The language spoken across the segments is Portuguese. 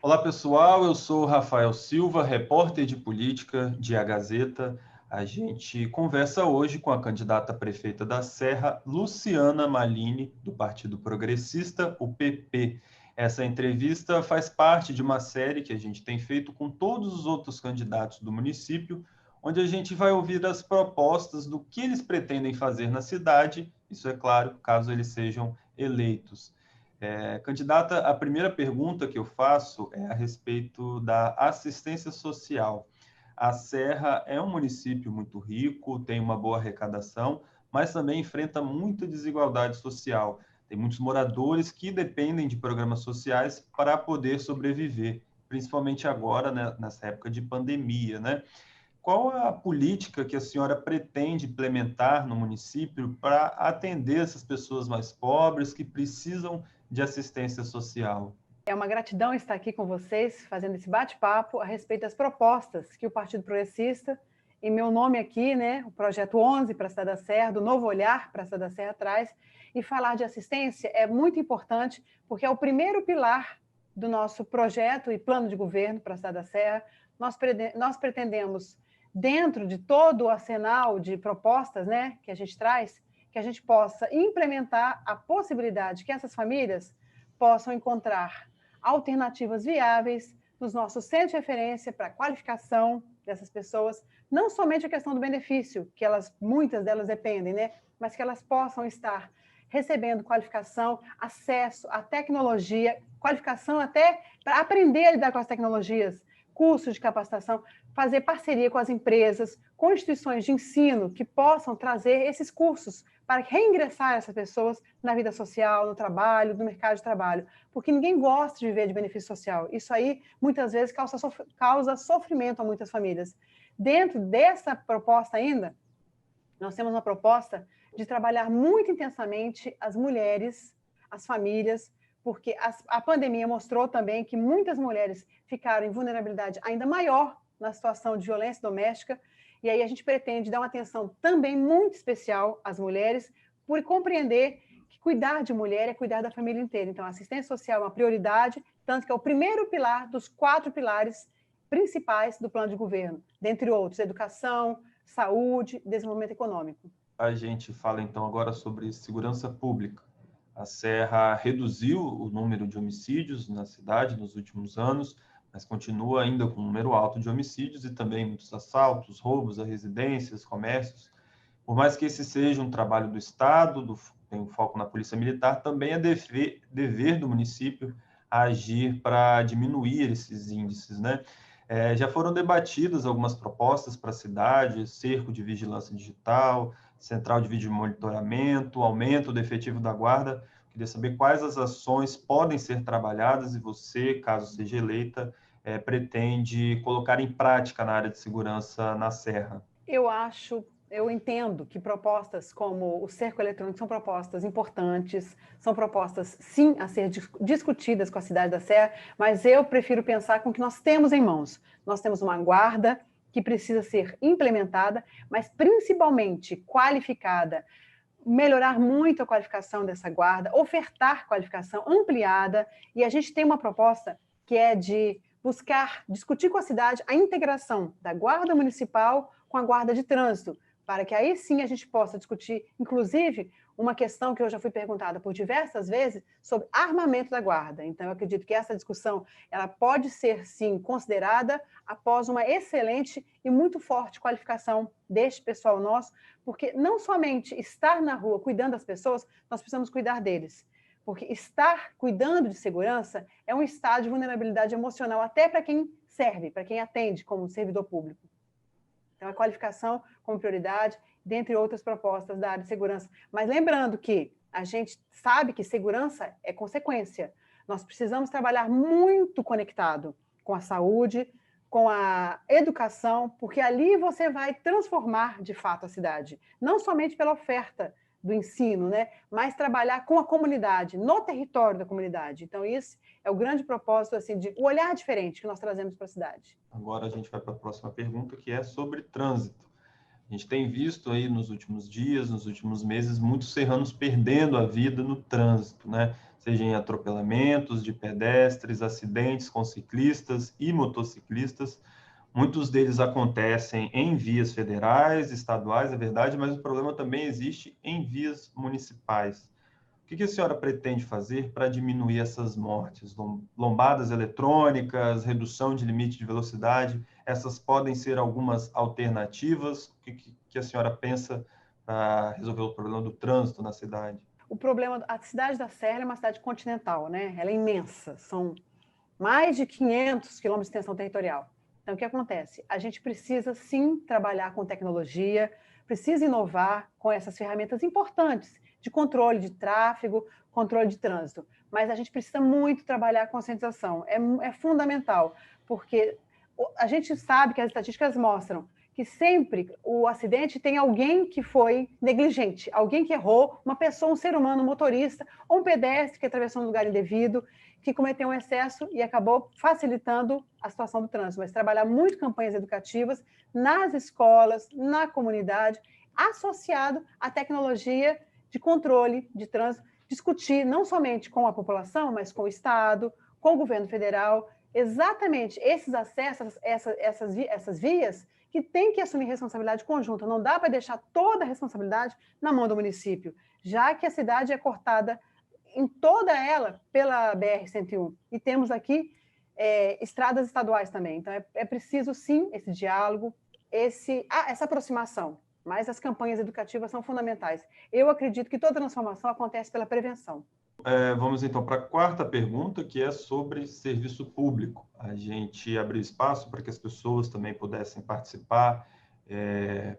Olá, pessoal. Eu sou Rafael Silva, repórter de política de A Gazeta. A gente conversa hoje com a candidata a prefeita da Serra, Luciana Malini, do Partido Progressista, o PP. Essa entrevista faz parte de uma série que a gente tem feito com todos os outros candidatos do município, onde a gente vai ouvir as propostas do que eles pretendem fazer na cidade, isso é claro, caso eles sejam eleitos. Candidata, a primeira pergunta que eu faço é a respeito da assistência social. A Serra é um município muito rico, tem uma boa arrecadação, mas também enfrenta muita desigualdade social. Tem muitos moradores que dependem de programas sociais para poder sobreviver, principalmente agora, né, nessa época de pandemia, né? Qual a política que a senhora pretende implementar no município para atender essas pessoas mais pobres que precisam de assistência social? É uma gratidão estar aqui com vocês, fazendo esse bate-papo a respeito das propostas que o Partido Progressista, em meu nome aqui, né, o Projeto 11 para a Cidade da Serra, do Novo Olhar para a Cidade da Serra traz, e falar de assistência é muito importante, porque é o primeiro pilar do nosso projeto e plano de governo para a Cidade da Serra. Nós pretendemos, dentro de todo o arsenal de propostas, né, que a gente traz, que a gente possa implementar a possibilidade que essas famílias possam encontrar alternativas viáveis nos nossos centros de referência para a qualificação dessas pessoas, não somente a questão do benefício, que muitas delas dependem, né? Mas que elas possam estar recebendo qualificação, acesso à tecnologia, qualificação até para aprender a lidar com as tecnologias, cursos de capacitação, fazer parceria com as empresas, com instituições de ensino que possam trazer esses cursos para reingressar essas pessoas na vida social, no trabalho, no mercado de trabalho, porque ninguém gosta de viver de benefício social. Isso aí, muitas vezes, causa sofrimento a muitas famílias. Dentro dessa proposta ainda, nós temos uma proposta de trabalhar muito intensamente as mulheres, as famílias, porque a pandemia mostrou também que muitas mulheres ficaram em vulnerabilidade ainda maior na situação de violência doméstica, e aí a gente pretende dar uma atenção também muito especial às mulheres, por compreender que cuidar de mulher é cuidar da família inteira. Então, a assistência social é uma prioridade, tanto que é o primeiro pilar dos 4 pilares principais do plano de governo, dentre outros, educação, saúde, desenvolvimento econômico. A gente fala então agora sobre segurança pública. A Serra reduziu o número de homicídios na cidade nos últimos anos, mas continua ainda com um número alto de homicídios e também muitos assaltos, roubos a residências, comércios. Por mais que esse seja um trabalho do Estado, tem um foco na Polícia Militar, também é dever do município agir para diminuir esses índices, né? Já foram debatidas algumas propostas para a cidade, cerco de vigilância digital, central de vídeo monitoramento, aumento do efetivo da guarda. Queria saber quais as ações podem ser trabalhadas e você, caso seja eleita, pretende colocar em prática na área de segurança na Serra. Eu entendo que propostas como o cerco eletrônico são propostas importantes, são propostas, sim, a ser discutidas com a cidade da Serra, mas eu prefiro pensar com o que nós temos em mãos. Nós temos uma guarda que precisa ser implementada, mas principalmente qualificada, melhorar muito a qualificação dessa guarda, ofertar qualificação ampliada, e a gente tem uma proposta que é de buscar, discutir com a cidade a integração da guarda municipal com a guarda de trânsito, para que aí sim a gente possa discutir, inclusive, uma questão que eu já fui perguntada por diversas vezes sobre armamento da guarda. Então, eu acredito que essa discussão ela pode ser, sim, considerada após uma excelente e muito forte qualificação deste pessoal nosso, porque não somente estar na rua cuidando das pessoas, nós precisamos cuidar deles. Porque estar cuidando de segurança é um estado de vulnerabilidade emocional até para quem serve, para quem atende como servidor público. Então, a qualificação como prioridade, dentre outras propostas da área de segurança. Mas lembrando que a gente sabe que segurança é consequência. Nós precisamos trabalhar muito conectado com a saúde, com a educação, porque ali você vai transformar, de fato, a cidade. Não somente pela oferta do ensino, né? Mas trabalhar com a comunidade, no território da comunidade. Então, isso é o grande propósito, assim, de o olhar diferente que nós trazemos para a cidade. Agora a gente vai para a próxima pergunta, que é sobre trânsito. A gente tem visto aí nos últimos dias, nos últimos meses, muitos serranos perdendo a vida no trânsito, né? seja em atropelamentos de pedestres, acidentes com ciclistas e motociclistas. Muitos deles acontecem em vias federais, estaduais, é verdade, mas o problema também existe em vias municipais. O que a senhora pretende fazer para diminuir essas mortes? Lombadas eletrônicas, redução de limite de velocidade, essas podem ser algumas alternativas? O que a senhora pensa para resolver o problema do trânsito na cidade? O problema, a cidade da Serra é uma cidade continental, né? Ela é imensa, são mais de 500 quilômetros de extensão territorial. Então, o que acontece? A gente precisa, sim, trabalhar com tecnologia, precisa inovar com essas ferramentas importantes de controle de tráfego, controle de trânsito. Mas a gente precisa muito trabalhar a conscientização. É fundamental, porque a gente sabe que as estatísticas mostram que sempre o acidente tem alguém que foi negligente, alguém que errou, uma pessoa, um ser humano, um motorista, ou um pedestre que atravessou um lugar indevido, que cometeu um excesso e acabou facilitando a situação do trânsito. Mas trabalhar muito campanhas educativas nas escolas, na comunidade, associado à tecnologia de controle de trânsito, discutir não somente com a população, mas com o Estado, com o governo federal, exatamente esses acessos, essas vias que tem que assumir responsabilidade conjunta. Não dá para deixar toda a responsabilidade na mão do município, já que a cidade é cortada em toda ela pela BR-101. E temos aqui estradas estaduais também. Então, é preciso, sim, esse diálogo, essa aproximação. Mas as campanhas educativas são fundamentais. Eu acredito que toda transformação acontece pela prevenção. Vamos então para a quarta pergunta, que é sobre serviço público. A gente abriu espaço para que as pessoas também pudessem participar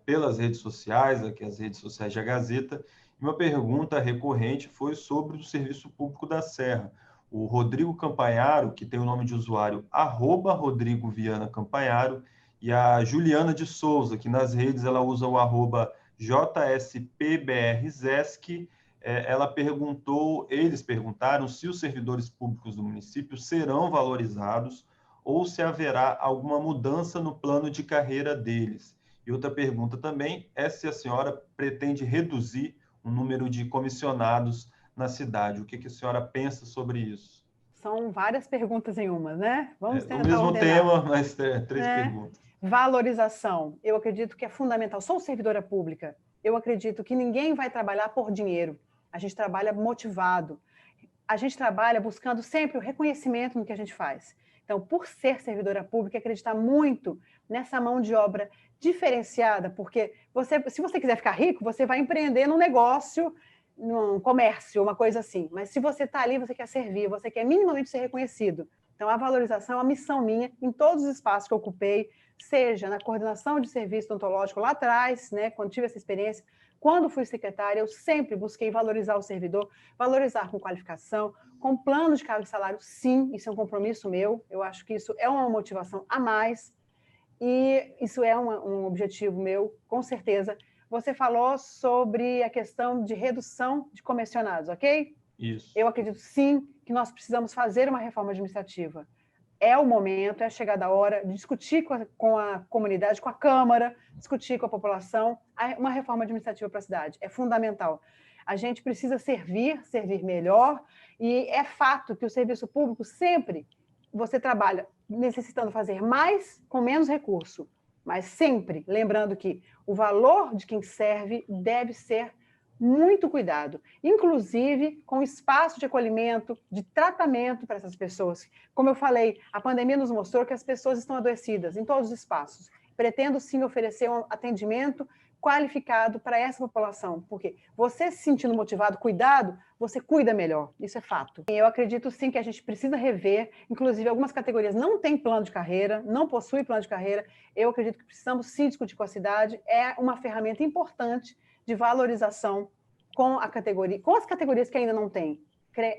pelas redes sociais, aqui as redes sociais da Gazeta. E uma pergunta recorrente foi sobre o serviço público da Serra. O Rodrigo Campanharo, que tem o nome de usuário @RodrigoVianaCampanharo, e a Juliana de Souza, que nas redes ela usa o @JSPBRZesc. Eles perguntaram se os servidores públicos do município serão valorizados ou se haverá alguma mudança no plano de carreira deles. E outra pergunta também é se a senhora pretende reduzir o número de comissionados na cidade. O que a senhora pensa sobre isso? São várias perguntas em uma, né? Vamos tentar o mesmo ordenar. tema, mas três perguntas. Valorização. Eu acredito que é fundamental. Sou servidora pública. Eu acredito que ninguém vai trabalhar por dinheiro. A gente trabalha motivado. A gente trabalha buscando sempre o reconhecimento no que a gente faz. Então, por ser servidora pública, acreditar muito nessa mão de obra diferenciada, porque se você quiser ficar rico, você vai empreender num negócio, num comércio, uma coisa assim. Mas se você está ali, você quer servir, você quer minimamente ser reconhecido. Então, a valorização é uma missão minha em todos os espaços que eu ocupei, seja na coordenação de serviço odontológico lá atrás, né, quando tive essa experiência. Quando fui secretária, eu sempre busquei valorizar o servidor, valorizar com qualificação, com plano de cargo e salário, sim, isso é um compromisso meu, eu acho que isso é uma motivação a mais, e isso é um objetivo meu, com certeza. Você falou sobre a questão de redução de comissionados, ok? Isso. Eu acredito, sim, que nós precisamos fazer uma reforma administrativa. É o momento, é a chegada a hora de discutir com a comunidade, com a Câmara, discutir com a população uma reforma administrativa para a cidade. É fundamental. A gente precisa servir melhor, e é fato que o serviço público sempre você trabalha necessitando fazer mais com menos recurso, mas sempre lembrando que o valor de quem serve deve ser muito cuidado, inclusive com espaço de acolhimento, de tratamento para essas pessoas. Como eu falei, a pandemia nos mostrou que as pessoas estão adoecidas em todos os espaços. Pretendo, sim, oferecer um atendimento qualificado para essa população, porque você se sentindo motivado, cuidado, você cuida melhor, isso é fato. Eu acredito, sim, que a gente precisa rever, inclusive algumas categorias não têm plano de carreira, não possuem plano de carreira, eu acredito que precisamos, sim, discutir com a cidade, é uma ferramenta importante de valorização com as categorias que ainda não têm.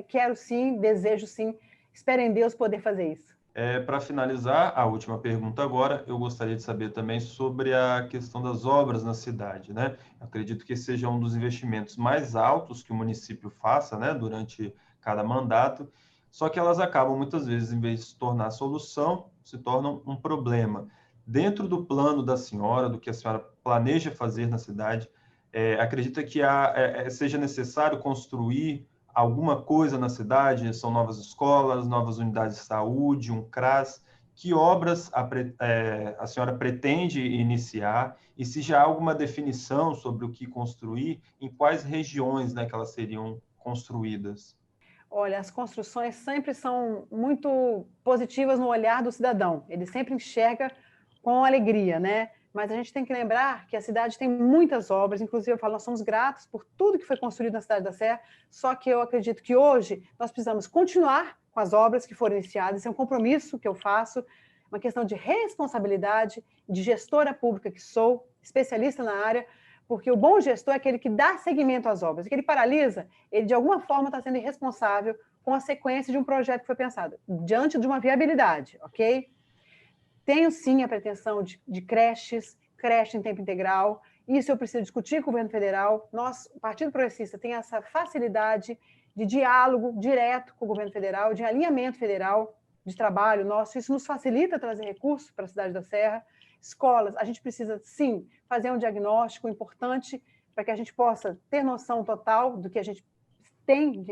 Quero sim, desejo sim, espero em Deus poder fazer isso. Para finalizar, a última pergunta agora, eu gostaria de saber também sobre a questão das obras na cidade, né? Eu acredito que seja um dos investimentos mais altos que o município faça, né, durante cada mandato, só que elas acabam muitas vezes, em vez de se tornar solução, se tornam um problema. Dentro do plano da senhora, do que a senhora planeja fazer na cidade, acredita que seja necessário construir alguma coisa na cidade? São novas escolas, novas unidades de saúde, um CRAS? Que obras a senhora pretende iniciar e se já há alguma definição sobre o que construir, em quais regiões, né, que elas seriam construídas? Olha, as construções sempre são muito positivas no olhar do cidadão. Ele sempre enxerga com alegria, né? Mas a gente tem que lembrar que a cidade tem muitas obras, inclusive eu falo, nós somos gratos por tudo que foi construído na Cidade da Serra, só que eu acredito que hoje nós precisamos continuar com as obras que foram iniciadas, esse é um compromisso que eu faço, uma questão de responsabilidade, de gestora pública que sou, especialista na área, porque o bom gestor é aquele que dá seguimento às obras, que ele paralisa, ele de alguma forma está sendo irresponsável com a sequência de um projeto que foi pensado, diante de uma viabilidade, ok? Tenho sim a pretensão de creche em tempo integral, isso eu preciso discutir com o governo federal, nós, o Partido Progressista, tem essa facilidade de diálogo direto com o governo federal, de alinhamento federal de trabalho nosso, isso nos facilita trazer recursos para a Cidade da Serra. Escolas, a gente precisa, sim, fazer um diagnóstico importante para que a gente possa ter noção total do que a gente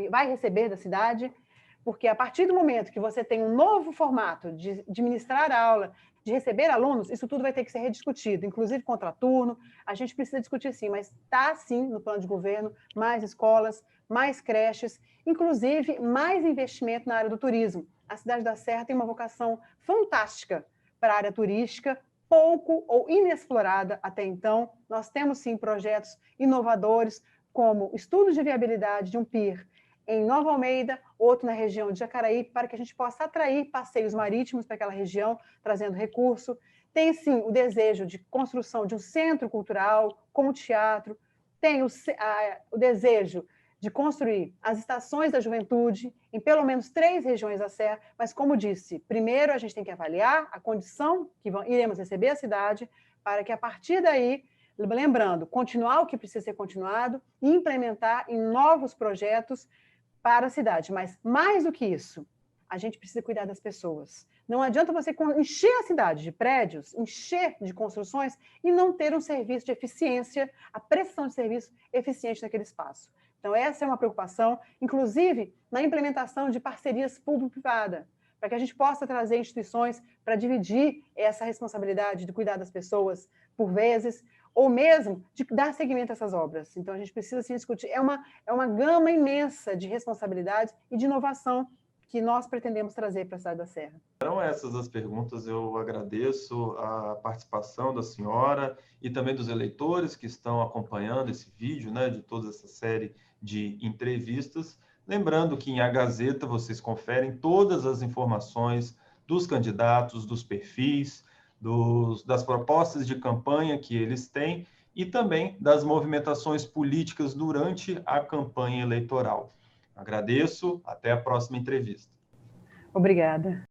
vai receber da cidade, porque a partir do momento que você tem um novo formato de ministrar aula, de receber alunos, isso tudo vai ter que ser rediscutido, inclusive contraturno, a gente precisa discutir sim, mas está sim no plano de governo, mais escolas, mais creches, inclusive mais investimento na área do turismo. A Cidade da Serra tem uma vocação fantástica para a área turística, pouco ou inexplorada até então. Nós temos, sim, projetos inovadores, como estudos de viabilidade de um pier em Nova Almeida, outro na região de Jacaraí, para que a gente possa atrair passeios marítimos para aquela região, trazendo recurso. Tem, sim, o desejo de construção de um centro cultural, com teatro. Tem o desejo de construir as estações da juventude em pelo menos 3 regiões da Serra, mas, como disse, primeiro a gente tem que avaliar a condição que iremos receber a cidade, para que, a partir daí, lembrando, continuar o que precisa ser continuado e implementar em novos projetos para a cidade. Mas, mais do que isso, a gente precisa cuidar das pessoas. Não adianta você encher a cidade de prédios, encher de construções e não ter um serviço de eficiência, a prestação de serviço eficiente naquele espaço. Então, essa é uma preocupação, inclusive na implementação de parcerias público-privada, para que a gente possa trazer instituições para dividir essa responsabilidade de cuidar das pessoas, por vezes, ou mesmo de dar seguimento a essas obras. Então, a gente precisa se discutir. É uma gama imensa de responsabilidades e de inovação que nós pretendemos trazer para a Cidade da Serra. Eram essas as perguntas. Eu agradeço a participação da senhora e também dos eleitores que estão acompanhando esse vídeo, né, de toda essa série de entrevistas. Lembrando que em A Gazeta vocês conferem todas as informações dos candidatos, dos perfis, das propostas de campanha que eles têm e também das movimentações políticas durante a campanha eleitoral. Agradeço, até a próxima entrevista. Obrigada.